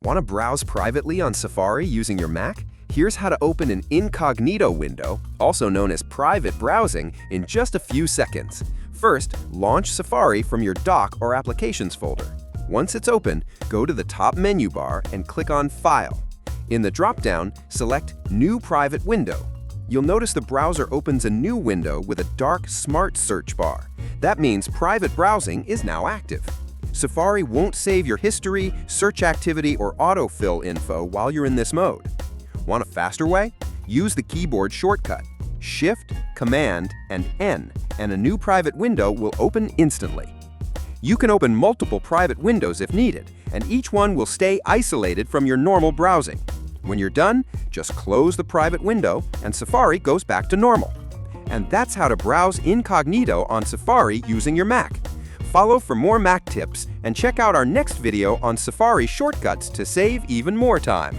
Want to browse privately on Safari using your Mac? Here's how to open an Incognito window, also known as private browsing, in just a few seconds. First, launch Safari from your Dock or Applications folder. Once it's open, go to the top menu bar and click on File. In the drop-down, select New Private Window. You'll notice the browser opens a new window with a dark Smart Search bar. That means private browsing is now active. Safari won't save your history, search activity, or autofill info while you're in this mode. Want a faster way? Use the keyboard shortcut, Shift, Command, and N, and a new private window will open instantly. You can open multiple private windows if needed, and each one will stay isolated from your normal browsing. When you're done, just close the private window and Safari goes back to normal. And that's how to browse Incognito on Safari using your Mac. Follow for more Mac tips and check out our next video on Safari shortcuts to save even more time.